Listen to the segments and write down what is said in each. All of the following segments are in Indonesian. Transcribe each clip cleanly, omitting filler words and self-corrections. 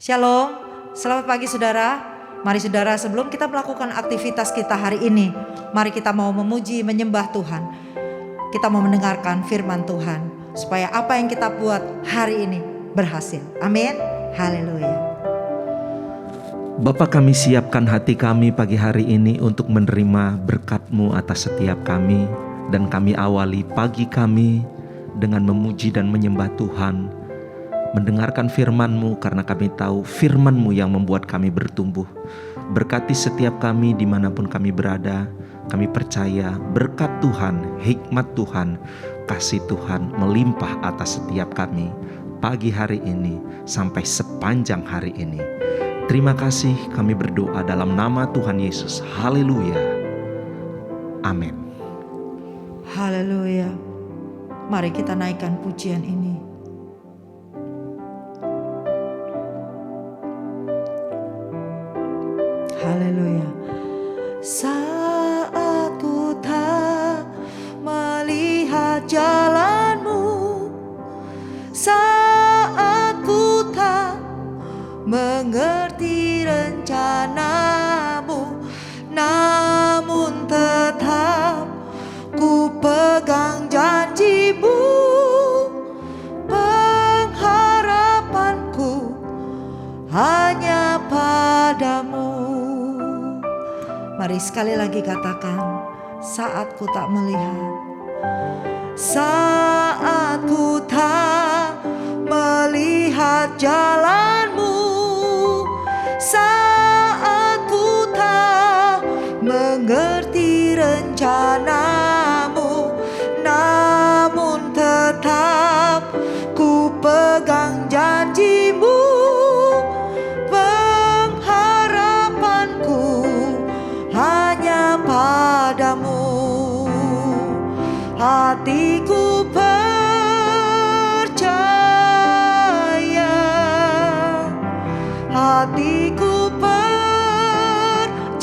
Shalom, selamat pagi saudara. Mari saudara, sebelum kita melakukan aktivitas kita hari ini, mari kita mau memuji, menyembah Tuhan. Kita mau mendengarkan firman Tuhan, supaya apa yang kita buat hari ini berhasil. Amin. Haleluya. Bapa, kami siapkan hati kami pagi hari ini untuk menerima berkat-Mu atas setiap kami. Dan kami awali pagi kami dengan memuji dan menyembah Tuhan, mendengarkan firman-Mu, karena kami tahu firman-Mu yang membuat kami bertumbuh. Berkati setiap kami dimanapun kami berada. Kami percaya berkat Tuhan, hikmat Tuhan, kasih Tuhan melimpah atas setiap kami pagi hari ini sampai sepanjang hari ini. Terima kasih, kami berdoa dalam nama Tuhan Yesus. Haleluya. Amin. Haleluya. Mari kita naikkan pujian ini. Haleluya. Saat ku tak melihat jalan-Mu, saat ku tak mengerti rencana-Mu, namun tetap ku pegang janji-Mu. Pengharapanku hanya padamu. Mari sekali lagi katakan, saat ku tak melihat, saat ku tak melihat jalan-Mu, saat ku tak mengerti rencana-Mu, namun tetap ku pegang janji-Mu. Pengharapanku hanya padamu. Hatiku percaya, hatiku percaya,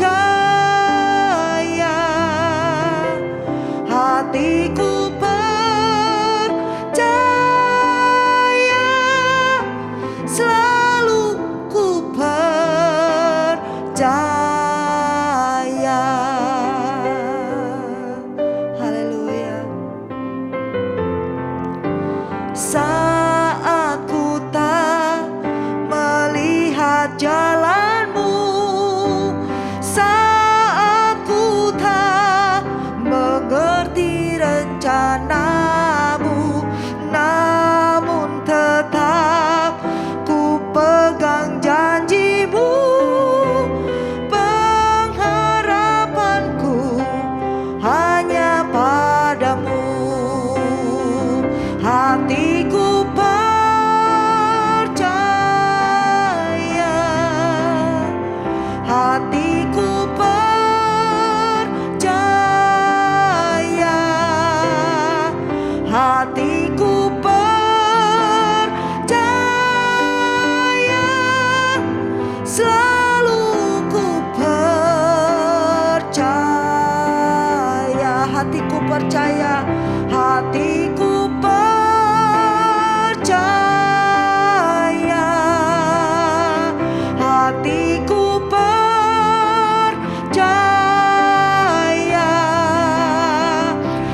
hatiku percaya, selalu ku percaya. Haleluya. Saat ku tak melihat jalan-Mu, saat ku tak mengerti rencana-Mu, namun tetap ku pegang janji-Mu. Pengharapanku hanya padamu. Hatiku percaya, hatiku percaya, hatiku percaya, selalu ku percaya. Hatiku percaya, hatiku percaya, hatiku percaya,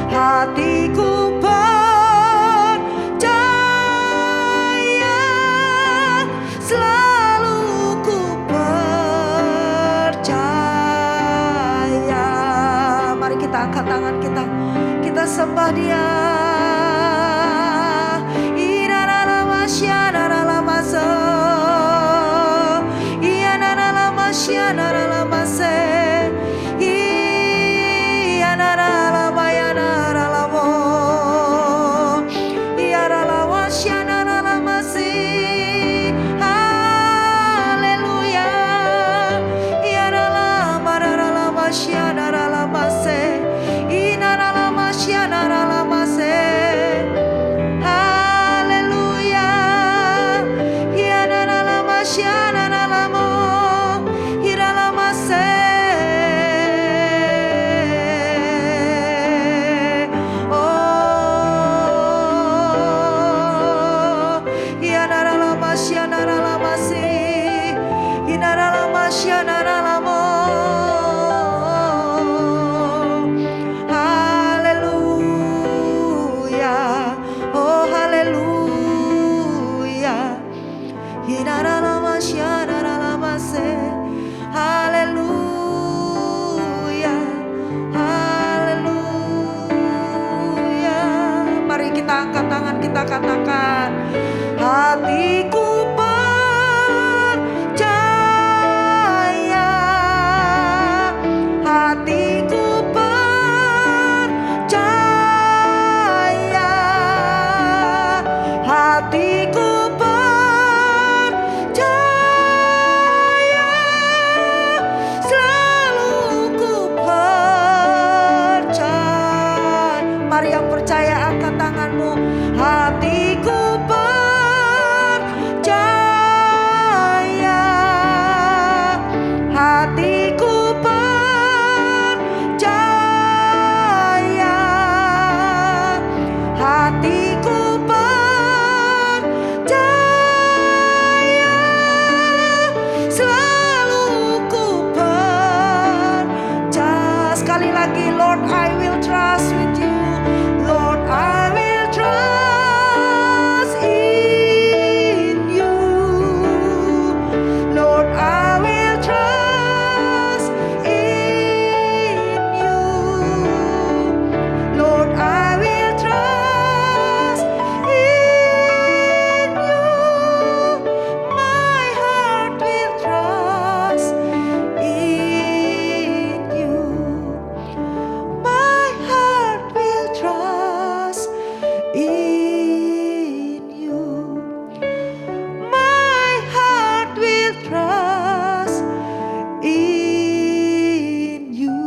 hatiku percaya, selalu ku percaya. Mari kita angkat tangan kita sembah Dia. Haleluya. kita angkat tangan, kita katakan, hatiku percaya, hatiku percaya, hatiku percaya, selalu ku percaya. Mari yang percaya angkat tanganmu, hatiku percaya, hatiku percaya, hatiku percaya, selalu ku percaya. Sekali lagi, Lord, I will trust with you. Lord, I will trust in you. Lord, I will trust in you. Lord, I will trust in you. My heart will trust in you. My heart will trust in you. My heart will trust in you.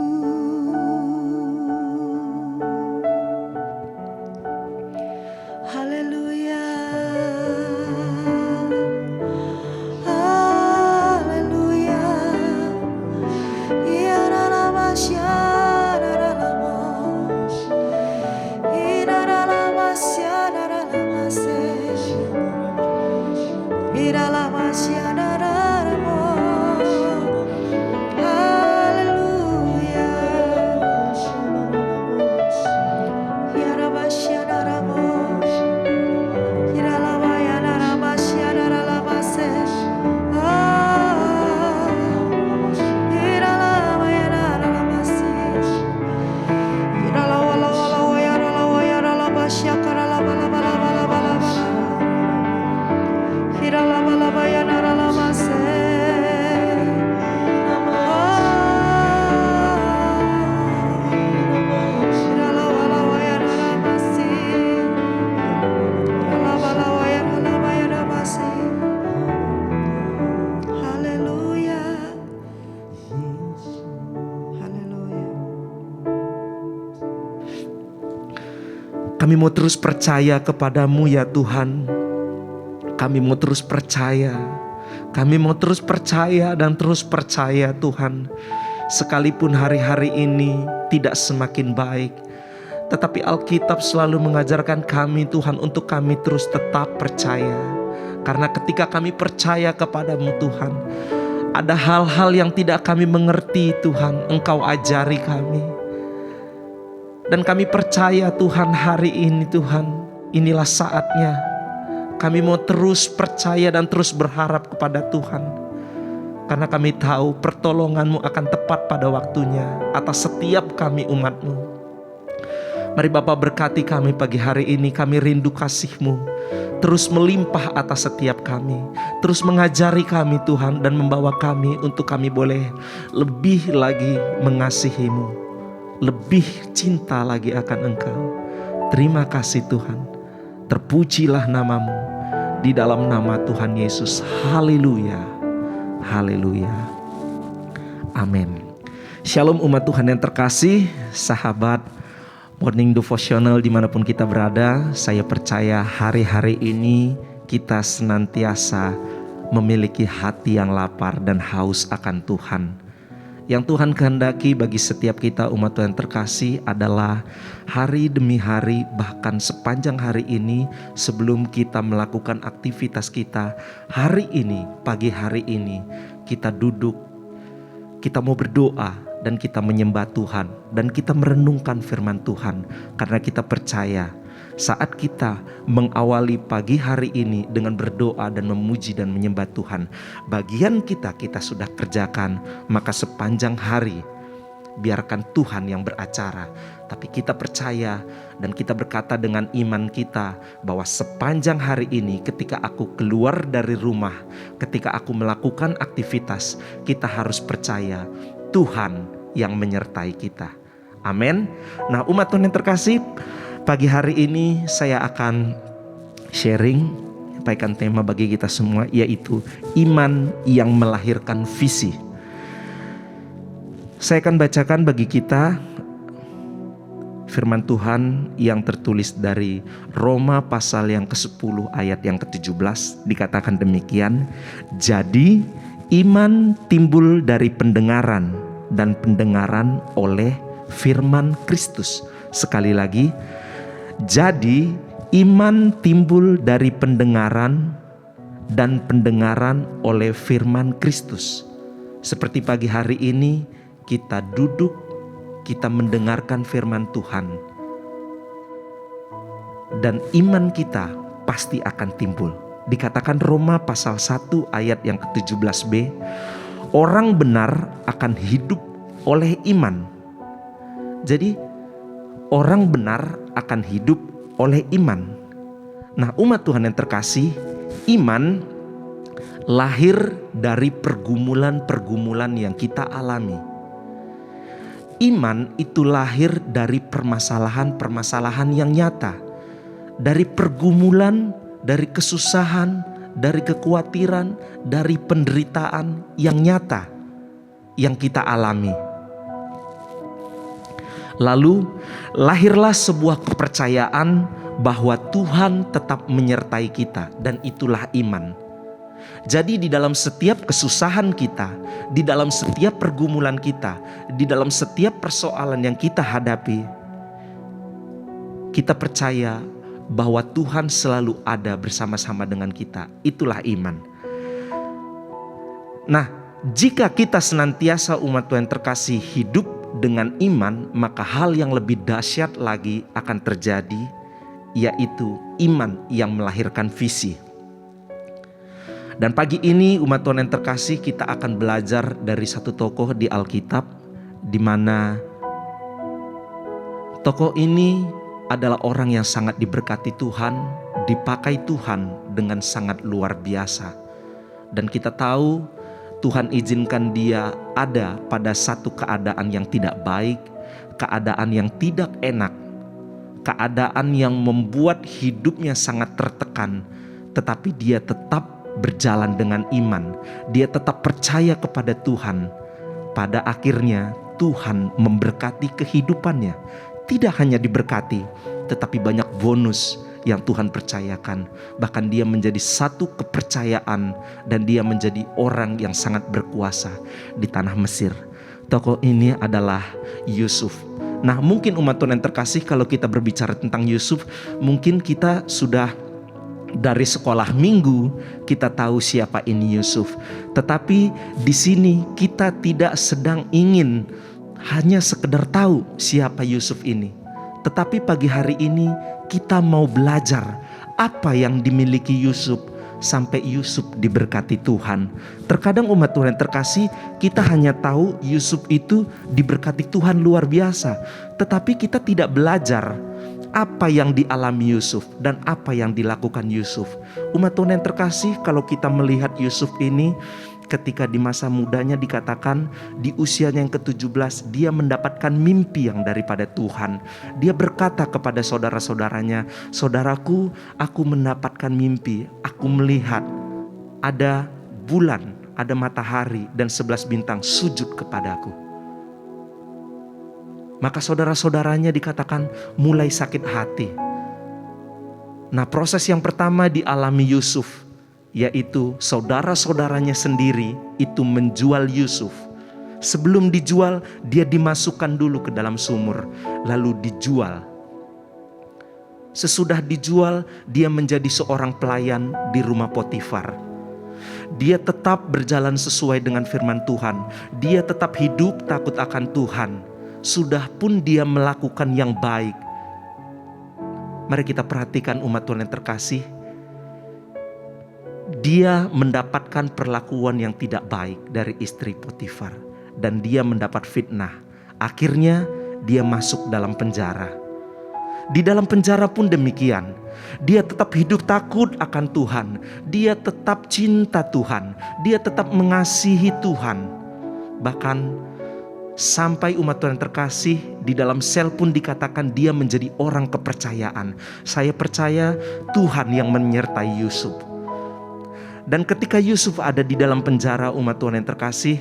Haleluya. Haleluya. Ya ralamas, ya ralamas. Ira ralamas, ya ralamas. Ira ralamas, ya ralamas. Haleluya. Ya rabas, ya ralamas. Ira lava, ya ralamas, ya ralamas. Ira lava, ya ralamas. Ira lava, lava, lava, ya ralawa, ya ralabas, ya karalaba, lava, lava, lava, lava, lava. Ira lava, lava, ya ralamas. Ira lava, lava, ya ralamas. Ira lava, lava, ya ralaba, ya ralamas. Haleluya. Haleluya. Kami mau terus percaya kepadamu ya Tuhan. Kami mau terus percaya. Kami mau terus percaya dan terus percaya Tuhan. Sekalipun hari-hari ini tidak semakin baik, tetapi Alkitab selalu mengajarkan kami Tuhan untuk kami terus tetap percaya. Karena ketika kami percaya kepadamu Tuhan, ada hal-hal yang tidak kami mengerti Tuhan, Engkau ajari kami. Dan kami percaya Tuhan hari ini Tuhan, inilah saatnya. Kami mau terus percaya dan terus berharap kepada Tuhan. Karena kami tahu pertolongan-Mu akan tepat pada waktunya atas setiap kami umat-Mu. Mari Bapa berkati kami pagi hari ini, kami rindu kasih-Mu. Terus melimpah atas setiap kami. Terus mengajari kami Tuhan dan membawa kami untuk kami boleh lebih lagi mengasihi-Mu. Lebih cinta lagi akan Engkau. Terima kasih Tuhan. Terpujilah nama-Mu di dalam nama Tuhan Yesus. Haleluya. Haleluya. Amin. Shalom umat Tuhan yang terkasih, sahabat Morning Devotional dimanapun kita berada. Saya percaya hari-hari ini kita senantiasa memiliki hati yang lapar dan haus akan Tuhan. Yang Tuhan kehendaki bagi setiap kita umat Tuhan terkasih adalah hari demi hari, bahkan sepanjang hari ini sebelum kita melakukan aktivitas kita, hari ini, pagi hari ini kita duduk, kita mau berdoa dan kita menyembah Tuhan dan kita merenungkan firman Tuhan karena kita percaya saat kita mengawali pagi hari ini dengan berdoa dan memuji dan menyembah Tuhan, bagian kita sudah kerjakan, maka sepanjang hari biarkan Tuhan yang beracara. Tapi kita percaya dan kita berkata dengan iman kita bahwa sepanjang hari ini ketika aku keluar dari rumah, ketika aku melakukan aktivitas, kita harus percaya Tuhan yang menyertai kita. Amin. Nah, umat Tuhan yang terkasih, pagi hari ini saya akan sharing, sampaikan tema bagi kita semua, yaitu iman yang melahirkan visi. Saya akan bacakan bagi kita firman Tuhan yang tertulis dari Roma pasal yang ke-10 ayat yang ke-17. Dikatakan demikian, jadi iman timbul dari pendengaran dan pendengaran oleh firman Kristus. Sekali lagi, jadi iman timbul dari pendengaran dan pendengaran oleh firman Kristus. Seperti pagi hari ini kita duduk, kita mendengarkan firman Tuhan, dan iman kita pasti akan timbul. Dikatakan Roma pasal 1 ayat yang ke-17b, orang benar akan hidup oleh iman. Jadi orang benar akan hidup oleh iman. Nah, umat Tuhan yang terkasih, iman lahir dari pergumulan-pergumulan yang kita alami. Iman itu lahir dari permasalahan-permasalahan yang nyata, dari pergumulan, dari kesusahan, dari kekhawatiran, dari penderitaan yang nyata yang kita alami. Lalu lahirlah sebuah kepercayaan bahwa Tuhan tetap menyertai kita, dan itulah iman. Jadi di dalam setiap kesusahan kita, di dalam setiap pergumulan kita, di dalam setiap persoalan yang kita hadapi, kita percaya bahwa Tuhan selalu ada bersama-sama dengan kita. Itulah iman. Nah, jika kita senantiasa umat Tuhan terkasih hidup dengan iman, maka hal yang lebih dahsyat lagi akan terjadi, yaitu iman yang melahirkan visi. Dan pagi ini umat Tuhan yang terkasih, kita akan belajar dari satu tokoh di Alkitab, di mana tokoh ini adalah orang yang sangat diberkati Tuhan, dipakai Tuhan dengan sangat luar biasa. Dan kita tahu Tuhan izinkan dia ada pada satu keadaan yang tidak baik, keadaan yang tidak enak, keadaan yang membuat hidupnya sangat tertekan, tetapi dia tetap berjalan dengan iman. Dia tetap percaya kepada Tuhan. Pada akhirnya Tuhan memberkati kehidupannya. Tidak hanya diberkati, tetapi banyak bonus yang Tuhan percayakan. Bahkan dia menjadi satu kepercayaan, dan dia menjadi orang yang sangat berkuasa di tanah Mesir. Tokoh ini adalah Yusuf. Nah, mungkin umat Tuhan yang terkasih, kalau kita berbicara tentang Yusuf, mungkin kita sudah dari sekolah minggu kita tahu siapa ini Yusuf. Tetapi di sini kita tidak sedang ingin hanya sekedar tahu siapa Yusuf ini. Tetapi pagi hari ini kita mau belajar apa yang dimiliki Yusuf sampai Yusuf diberkati Tuhan. Terkadang umat Tuhan yang terkasih, kita hanya tahu Yusuf itu diberkati Tuhan luar biasa, tetapi kita tidak belajar apa yang dialami Yusuf dan apa yang dilakukan Yusuf. Umat Tuhan yang terkasih, kalau kita melihat Yusuf ini, ketika di masa mudanya dikatakan di usianya yang ke-17 dia mendapatkan mimpi yang daripada Tuhan. Dia berkata kepada saudara-saudaranya, "Saudaraku, aku mendapatkan mimpi. Aku melihat ada bulan, ada matahari dan 11 bintang sujud kepadaku." Maka saudara-saudaranya dikatakan mulai sakit hati. Nah, proses yang pertama dialami Yusuf, yaitu saudara-saudaranya sendiri itu menjual Yusuf. Sebelum dijual, dia dimasukkan dulu ke dalam sumur, lalu dijual. Sesudah dijual, dia menjadi seorang pelayan di rumah Potifar. Dia tetap berjalan sesuai dengan firman Tuhan. Dia tetap hidup takut akan Tuhan. Sudah pun dia melakukan yang baik. Mari kita perhatikan umat Tuhan yang terkasih. Dia mendapatkan perlakuan yang tidak baik dari istri Potifar. Dan dia mendapat fitnah. Akhirnya dia masuk dalam penjara. Di dalam penjara pun demikian. Dia tetap hidup takut akan Tuhan. Dia tetap cinta Tuhan. Dia tetap mengasihi Tuhan. Bahkan sampai umat Tuhan terkasih, di dalam sel pun dikatakan dia menjadi orang kepercayaan. Saya percaya Tuhan yang menyertai Yusuf. Dan ketika Yusuf ada di dalam penjara, umat Tuhan yang terkasih,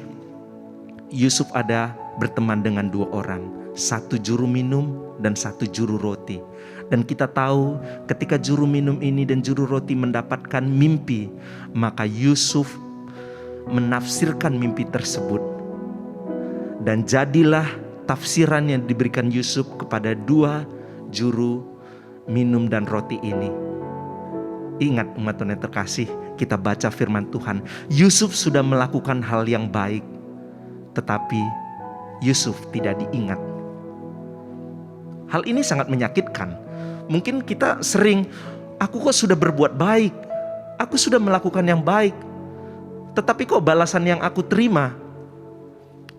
Yusuf ada berteman dengan 2 orang. 1 juru minum dan 1 juru roti. Dan kita tahu ketika juru minum ini dan juru roti mendapatkan mimpi, maka Yusuf menafsirkan mimpi tersebut. Dan jadilah tafsiran yang diberikan Yusuf kepada 2 juru minum dan roti ini. Ingat umat Tuhan yang terkasih, kita baca firman Tuhan. Yusuf sudah melakukan hal yang baik, tetapi Yusuf tidak diingat. Hal ini sangat menyakitkan. Mungkin kita sering, aku kok sudah berbuat baik, aku sudah melakukan yang baik, tetapi kok balasan yang aku terima,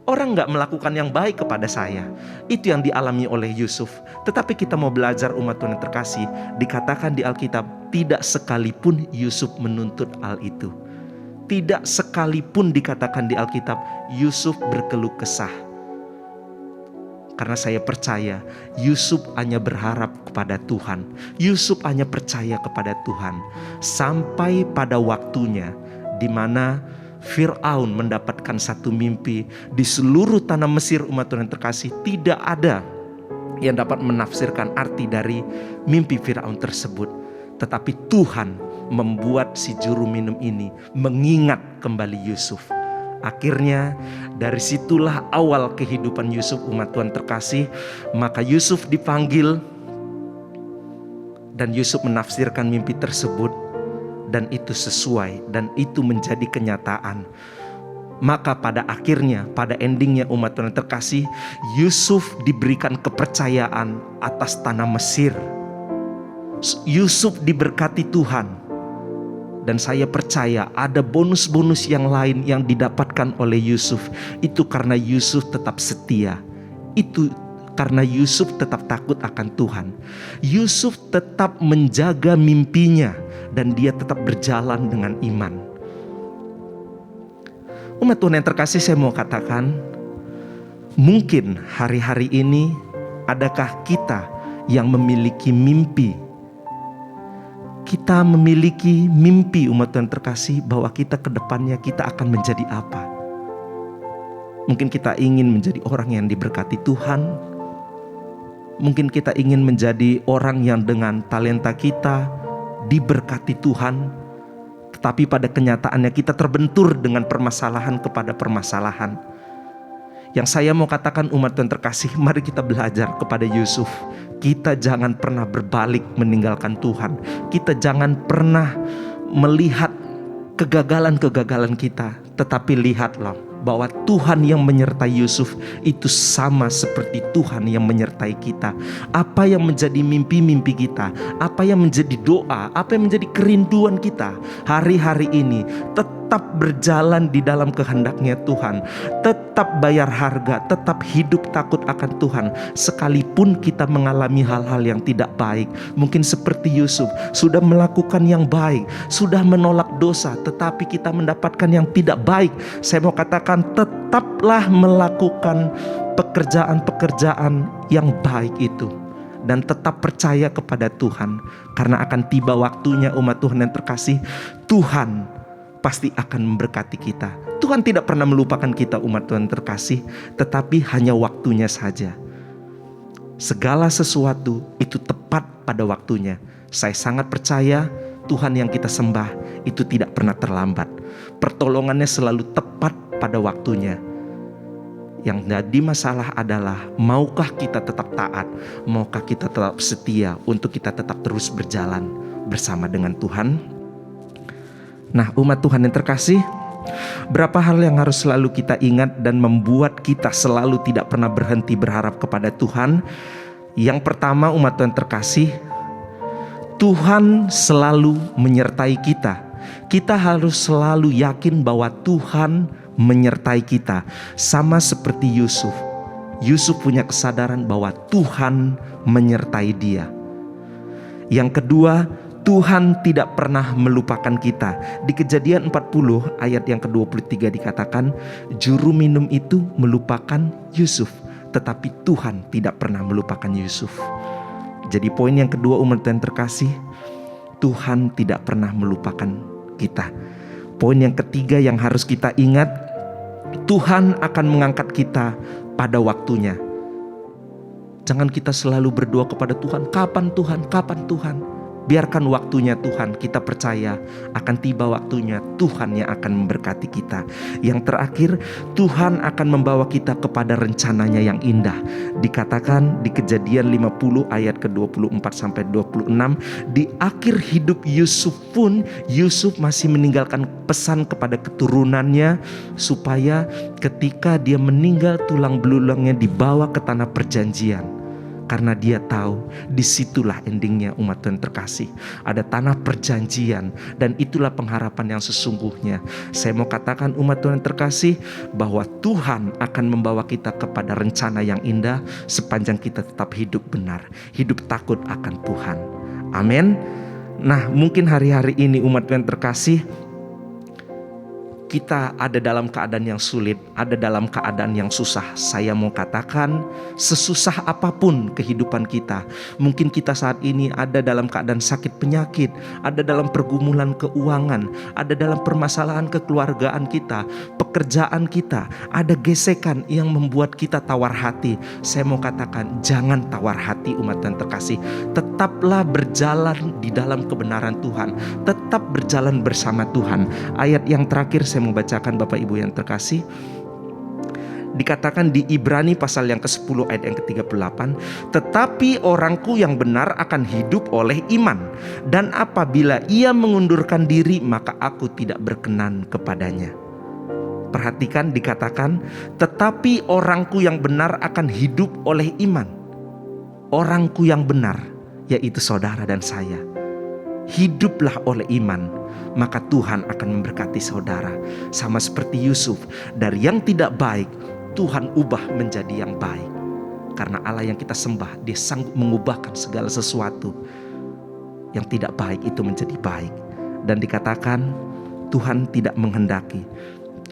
orang gak melakukan yang baik kepada saya. Itu yang dialami oleh Yusuf. Tetapi kita mau belajar umat Tuhan yang terkasih, dikatakan di Alkitab, tidak sekalipun Yusuf menuntut hal itu. Tidak sekalipun dikatakan di Alkitab Yusuf berkeluh kesah. Karena saya percaya Yusuf hanya berharap kepada Tuhan. Yusuf hanya percaya kepada Tuhan. Sampai pada waktunya di mana Fir'aun mendapatkan satu mimpi. Di seluruh tanah Mesir umat Tuhan yang terkasih, tidak ada yang dapat menafsirkan arti dari mimpi Fir'aun tersebut. Tetapi Tuhan membuat si juru minum ini mengingat kembali Yusuf. Akhirnya dari situlah awal kehidupan Yusuf umat Tuhan terkasih. Maka Yusuf dipanggil dan Yusuf menafsirkan mimpi tersebut. Dan itu sesuai dan itu menjadi kenyataan. Maka pada akhirnya, pada endingnya umat Tuhan terkasih, Yusuf diberikan kepercayaan atas tanah Mesir. Yusuf diberkati Tuhan. Dan saya percaya ada bonus-bonus yang lain yang didapatkan oleh Yusuf. Itu karena Yusuf tetap setia. Itu karena Yusuf tetap takut akan Tuhan. Yusuf tetap menjaga mimpinya. Dan dia tetap berjalan dengan iman. Umat Tuhan yang terkasih, saya mau katakan, mungkin hari-hari ini adakah kita yang memiliki mimpi? Kita memiliki mimpi umat Tuhan terkasih bahwa kita ke depannya kita akan menjadi apa? Mungkin kita ingin menjadi orang yang diberkati Tuhan. Mungkin kita ingin menjadi orang yang dengan talenta kita diberkati Tuhan, tetapi pada kenyataannya kita terbentur dengan permasalahan kepada permasalahan. Yang saya mau katakan umat Tuhan terkasih, mari kita belajar kepada Yusuf. Kita jangan pernah berbalik meninggalkan Tuhan. Kita jangan pernah melihat kegagalan-kegagalan kita, tetapi lihatlah bahwa Tuhan yang menyertai Yusuf itu sama seperti Tuhan yang menyertai kita. Apa yang menjadi mimpi-mimpi kita, apa yang menjadi doa, apa yang menjadi kerinduan kita hari-hari ini, tetap berjalan di dalam kehendaknya Tuhan, tetap bayar harga, tetap hidup takut akan Tuhan. Sekalipun kita mengalami hal-hal yang tidak baik, mungkin seperti Yusuf sudah melakukan yang baik, sudah menolak dosa, tetapi kita mendapatkan yang tidak baik. Saya mau katakan, tetaplah melakukan pekerjaan-pekerjaan yang baik itu. Dan tetap percaya kepada Tuhan. Karena akan tiba waktunya umat Tuhan yang terkasih, Tuhan pasti akan memberkati kita. Tuhan tidak pernah melupakan kita umat Tuhan terkasih, tetapi hanya waktunya saja. Segala sesuatu itu tepat pada waktunya. Saya sangat percaya Tuhan yang kita sembah itu tidak pernah terlambat. Pertolongannya selalu tepat pada waktunya. Yang jadi masalah adalah, maukah kita tetap taat? Maukah kita tetap setia untuk kita tetap terus berjalan bersama dengan Tuhan? Nah, umat Tuhan yang terkasih, berapa hal yang harus selalu kita ingat dan membuat kita selalu tidak pernah berhenti berharap kepada Tuhan. Yang pertama, umat Tuhan terkasih, Tuhan selalu menyertai kita. Kita harus selalu yakin bahwa Tuhan menyertai kita. Sama seperti Yusuf. Yusuf punya kesadaran bahwa Tuhan menyertai dia. Yang kedua, Tuhan tidak pernah melupakan kita. Di Kejadian 40 ayat yang ke-23 dikatakan, juru minum itu melupakan Yusuf, tetapi Tuhan tidak pernah melupakan Yusuf. Jadi poin yang kedua umat Tuhan terkasih, Tuhan tidak pernah melupakan kita. Poin yang ketiga yang harus kita ingat, Tuhan akan mengangkat kita pada waktunya. Jangan kita selalu berdoa kepada Tuhan, kapan Tuhan, kapan Tuhan. Biarkan waktunya Tuhan, kita percaya akan tiba waktunya Tuhan yang akan memberkati kita. Yang terakhir, Tuhan akan membawa kita kepada rencananya yang indah. Dikatakan di Kejadian 50 ayat ke-24 sampai 26, di akhir hidup Yusuf pun, Yusuf masih meninggalkan pesan kepada keturunannya supaya ketika dia meninggal tulang belulangnya dibawa ke tanah perjanjian. Karena dia tahu disitulah endingnya umat Tuhan terkasih. Ada tanah perjanjian dan itulah pengharapan yang sesungguhnya. Saya mau katakan umat Tuhan terkasih bahwa Tuhan akan membawa kita kepada rencana yang indah sepanjang kita tetap hidup benar. Hidup takut akan Tuhan. Amin. Nah, mungkin hari-hari ini umat Tuhan terkasih, kita ada dalam keadaan yang sulit, ada dalam keadaan yang susah. Saya mau katakan, sesusah apapun kehidupan kita, mungkin kita saat ini ada dalam keadaan sakit penyakit, ada dalam pergumulan keuangan, ada dalam permasalahan kekeluargaan kita, pekerjaan kita, ada gesekan yang membuat kita tawar hati. Saya mau katakan, jangan tawar hati umat Tuhan terkasih. Tetaplah berjalan di dalam kebenaran Tuhan, tetap berjalan bersama Tuhan. Ayat yang terakhir saya mau bacakan Bapak Ibu yang terkasih. Dikatakan di Ibrani pasal yang ke-10 ayat yang ke-38, tetapi orangku yang benar akan hidup oleh iman, dan apabila ia mengundurkan diri maka aku tidak berkenan kepadanya. Perhatikan dikatakan, tetapi orangku yang benar akan hidup oleh iman. Orangku yang benar, yaitu saudara dan saya, hiduplah oleh iman, maka Tuhan akan memberkati saudara. Sama seperti Yusuf, dari yang tidak baik Tuhan ubah menjadi yang baik. Karena Allah yang kita sembah, Dia sanggup mengubahkan segala sesuatu yang tidak baik itu menjadi baik. Dan dikatakan Tuhan tidak menghendaki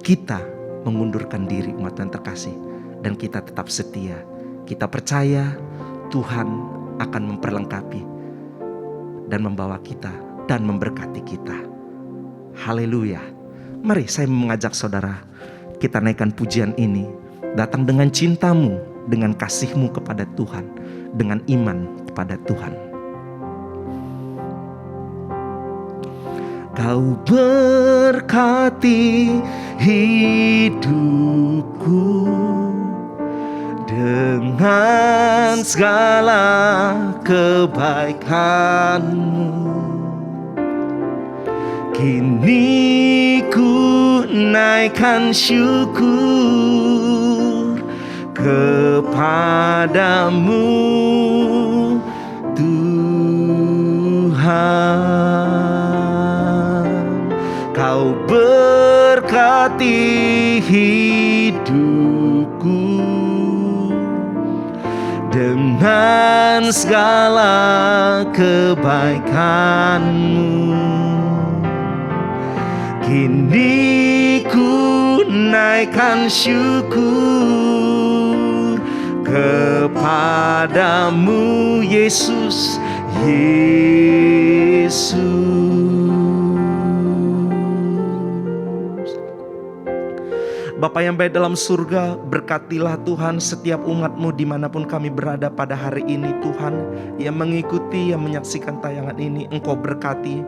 kita mengundurkan diri umat Tuhan terkasih, dan kita tetap setia. Kita percaya Tuhan akan memperlengkapi dan membawa kita dan memberkati kita. Haleluya. Mari saya mengajak saudara, kita naikkan pujian ini. Datang dengan cintamu, dengan kasihmu kepada Tuhan, dengan iman kepada Tuhan. Kau berkati hidupku dengan segala kebaikanmu. Kini ku naikkan syukur kepadamu Tuhan. Kau berkati hidupku dengan segala kebaikanmu. Kini ku naikkan syukur kepadamu Yesus, Yesus. Bapa yang baik dalam surga, berkatilah Tuhan setiap umat-Mu dimanapun kami berada pada hari ini Tuhan. Yang mengikuti, yang menyaksikan tayangan ini, Engkau berkati.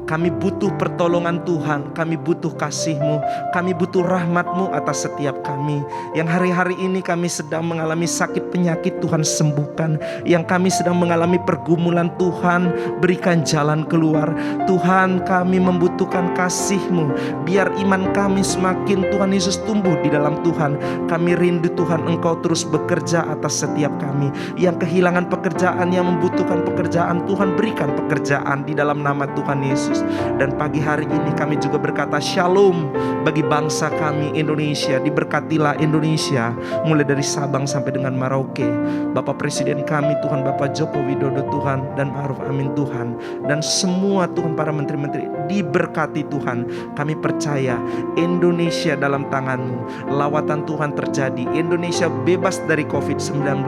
Kami butuh pertolongan Tuhan, kami butuh kasih-Mu, kami butuh rahmat-Mu atas setiap kami. Yang hari-hari ini kami sedang mengalami sakit penyakit, Tuhan sembuhkan. Yang kami sedang mengalami pergumulan, Tuhan berikan jalan keluar. Tuhan, kami membutuhkan kasih-Mu, biar iman kami semakin Tuhan Yesus tumbuh sembuh di dalam Tuhan. Kami rindu Tuhan Engkau terus bekerja atas setiap kami. Yang kehilangan pekerjaan, yang membutuhkan pekerjaan, Tuhan berikan pekerjaan di dalam nama Tuhan Yesus. Dan pagi hari ini kami juga berkata shalom bagi bangsa kami Indonesia. Diberkatilah Indonesia mulai dari Sabang sampai dengan Merauke. Bapak Presiden kami Tuhan, Bapak Joko Widodo Tuhan, dan Ma'ruf Amin Tuhan, dan semua Tuhan para menteri-menteri diberkati Tuhan. Kami percaya Indonesia dalam tangan-Mu. Lawatan Tuhan terjadi, Indonesia bebas dari COVID-19,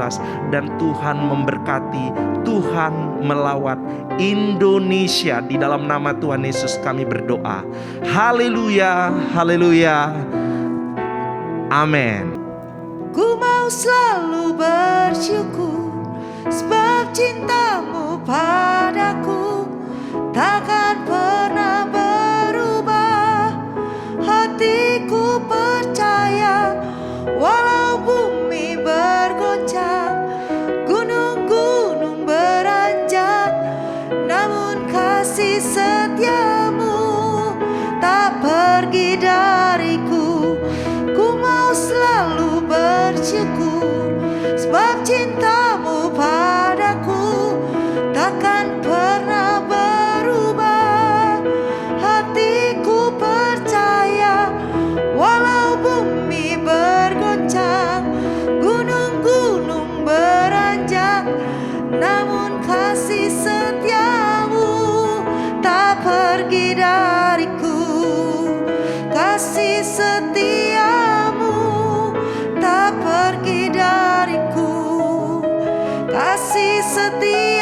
dan Tuhan memberkati, Tuhan melawat Indonesia. Di dalam nama Tuhan Yesus kami berdoa. Haleluya, haleluya, amin. Ku mau selalu bersyukur sebab cinta-Mu padaku takkan pernah berubah. Hatiku percaya walau bumi bergoncang, gunung-gunung beranjak, namun kasih setia-Mu tak pergi dariku. Ku mau selalu bersyukur sebab cinta-Mu padaku takkan pernah berubah. Hatiku percaya walau bumi bergoncang, gunung-gunung beranjak, namun kasih setia-Mu tak pergi dariku. Kasih setia-Mu tak pergi dariku. Kasih setia